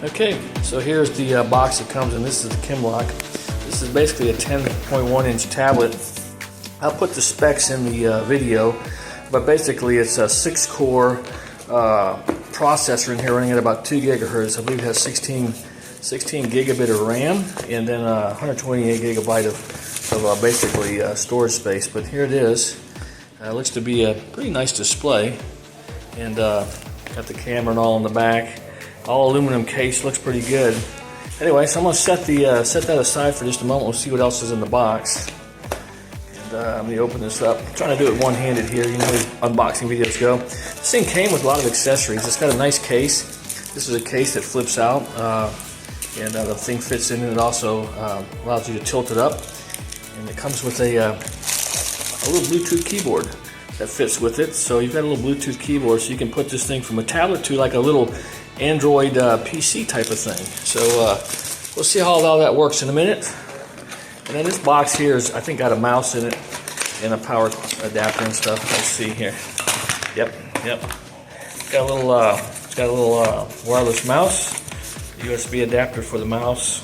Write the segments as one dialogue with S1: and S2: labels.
S1: Okay, so here's the box it comes in. This is the Kimlok. This is basically a 10.1-inch tablet. I'll put the specs in the video, but basically it's a 6-core processor in here running at about 2 gigahertz. I believe it has 16 gigabit of RAM and then 128 gigabyte of basically storage space. But here it is. It looks to be a pretty nice display, and got the camera and all in the back. All aluminum case, looks pretty good. Anyway, so I'm going to set that aside for just a moment. We'll see what else is in the box. And let me open this up. I'm trying to do it one-handed here. You know how unboxing videos go. This thing came with a lot of accessories. It's got a nice case. This is a case that flips out, and the thing fits in, and it also allows you to tilt it up. And it comes with a little Bluetooth keyboard that fits with it. So you've got a little Bluetooth keyboard, so you can put this thing from a tablet to like a little Android PC type of thing. So we'll see how all that works in a minute. And then this box here is, I think, got a mouse in it and a power adapter and stuff. Let's see here. Yep. It's got a little wireless mouse, USB adapter for the mouse.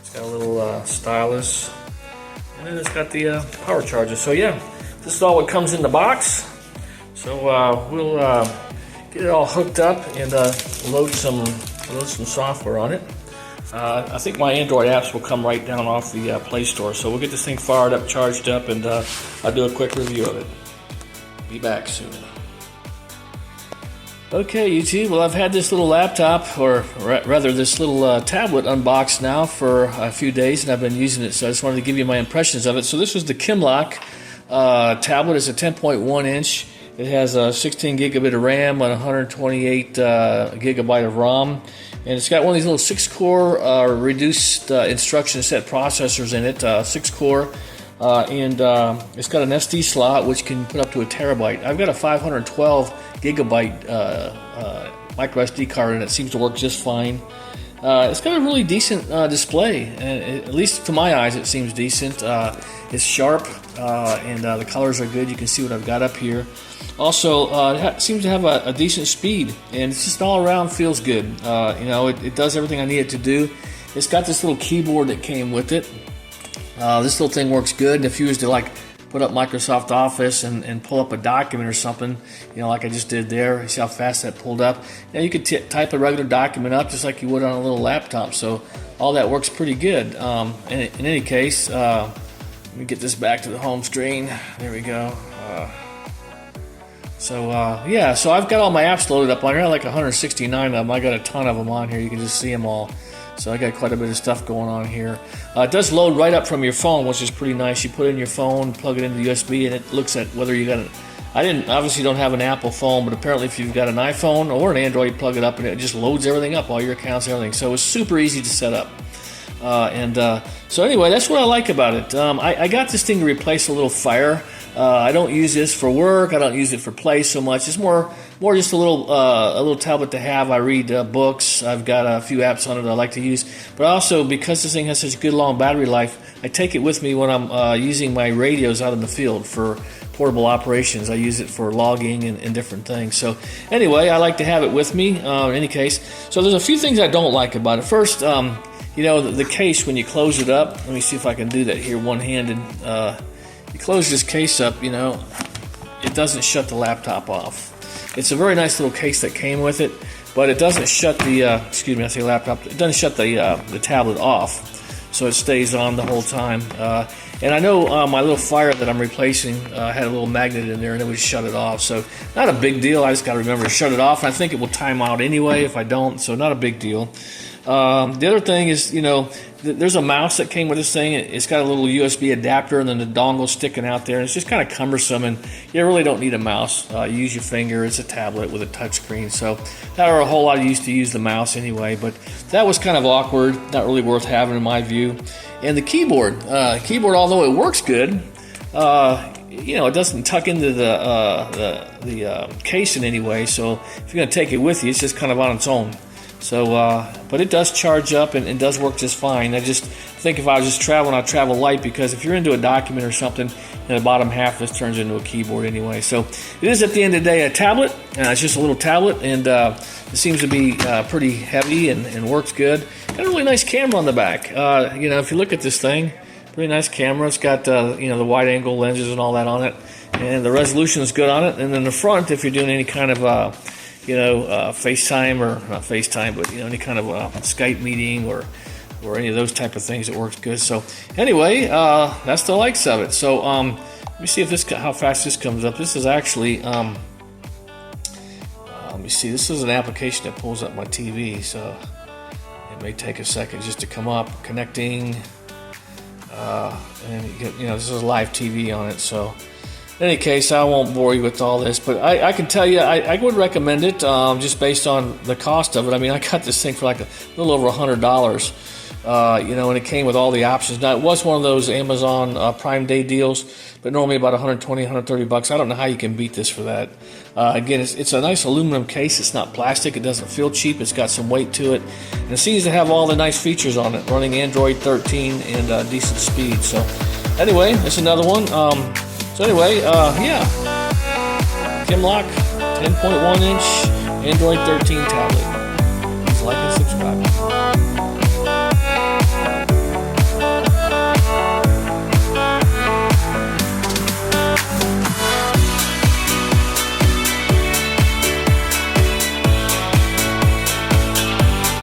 S1: It's got a little stylus, and then it's got the power charger. So yeah, this is all what comes in the box. So we'll get it all hooked up and load some software on it. I think my Android apps will come right down off the Play Store. So we'll get this thing fired up, charged up, and I'll do a quick review of it. Be back soon. Okay, YouTube. Well, I've had this little laptop, or rather this little tablet, unboxed now for a few days, and I've been using it. So I just wanted to give you my impressions of it. So this was the Kimlok tablet. It's a 10.1 inch. It has a 16 gigabit of RAM and 128 gigabyte of ROM, and it's got one of these little 6-core reduced instruction set processors in it, 6-core, and it's got an SD slot which can put up to a terabyte. I've got a 512 gigabyte micro SD card, and it seems to work just fine. It's got a really decent display, and at least to my eyes it seems decent. It's sharp, and the colors are good. You can see what I've got up here. Also, it seems to have a decent speed, and it's just all around feels good. You know, it does everything I need it to do. It's got this little keyboard that came with it. This little thing works good, and if you was to like put up Microsoft Office and pull up a document or something, you know, like I just did there, you see how fast that pulled up. Now you could type a regular document up just like you would on a little laptop, so all that works pretty good. In any case, let me get this back to the home screen. There we go. Yeah, so I've got all my apps loaded up on here. I have like 169 of them. I got a ton of them on here. You can just see them all. So I got quite a bit of stuff going on here. It does load right up from your phone, which is pretty nice. You put it in your phone, plug it into the USB, and it looks at whether you got it. Obviously don't have an Apple phone, but apparently if you've got an iPhone or an Android, you plug it up and it just loads everything up, all your accounts and everything. So it's super easy to set up. So anyway, that's what I like about it. I got this thing to replace a little Fire. I don't use this for work. I don't use it for play so much. It's more just a little tablet to have. I read books. I've got a few apps on it I like to use. But also, because this thing has such a good long battery life, I take it with me when I'm using my radios out in the field for portable operations. I use it for logging and different things. So anyway, I like to have it with me in any case. So there's a few things I don't like about it. First, you know, the case, when you close it up, let me see if I can do that here one-handed. You close this case up, you know, it doesn't shut the laptop off. It's a very nice little case that came with it, but it doesn't shut the, excuse me, I say laptop, it doesn't shut the tablet off, so it stays on the whole time. And I know my little Fire that I'm replacing had a little magnet in there, and it would shut it off. So not a big deal. I just got to remember to shut it off. And I think it will time out anyway if I don't, so not a big deal. The other thing is, you know, there's a mouse that came with this thing. It's got a little USB adapter and then the dongle sticking out there. And it's just kind of cumbersome, and you really don't need a mouse. You use your finger. It's a tablet with a touch screen, so not a whole lot of use to use the mouse anyway. But that was kind of awkward, not really worth having in my view. And the keyboard, although it works good, you know, it doesn't tuck into the case in any way. So if you're going to take it with you, it's just kind of on its own. So, but it does charge up and does work just fine. I just think if I was just traveling, I'd travel light, because if you're into a document or something, the bottom half of this turns into a keyboard anyway. So it is, at the end of the day, a tablet. It's just a little tablet, and it seems to be pretty heavy and works good. Got a really nice camera on the back. If you look at this thing, pretty nice camera. It's got the wide angle lenses and all that on it, and the resolution is good on it. And then the front, if you're doing any kind of FaceTime, or not FaceTime, but any kind of Skype meeting or any of those type of things, it works good. So anyway, that's the likes of it. So let me see if how fast this comes up. This is actually let me see. This is an application that pulls up my TV, so it may take a second just to come up. Connecting, and this is live TV on it. So in any case, I won't bore you with all this, but I can tell you I would recommend it, just based on the cost of it. I mean, I got this thing for like a little over $100, and it came with all the options. Now, it was one of those Amazon Prime Day deals, but normally about $120, $130. I don't know how you can beat this for that. Again, it's a nice aluminum case. It's not plastic. It doesn't feel cheap. It's got some weight to it, and it seems to have all the nice features on it, running Android 13 and decent speed. So anyway, that's another one. Kimlok 10.1 inch Android 13 tablet. Please like and subscribe.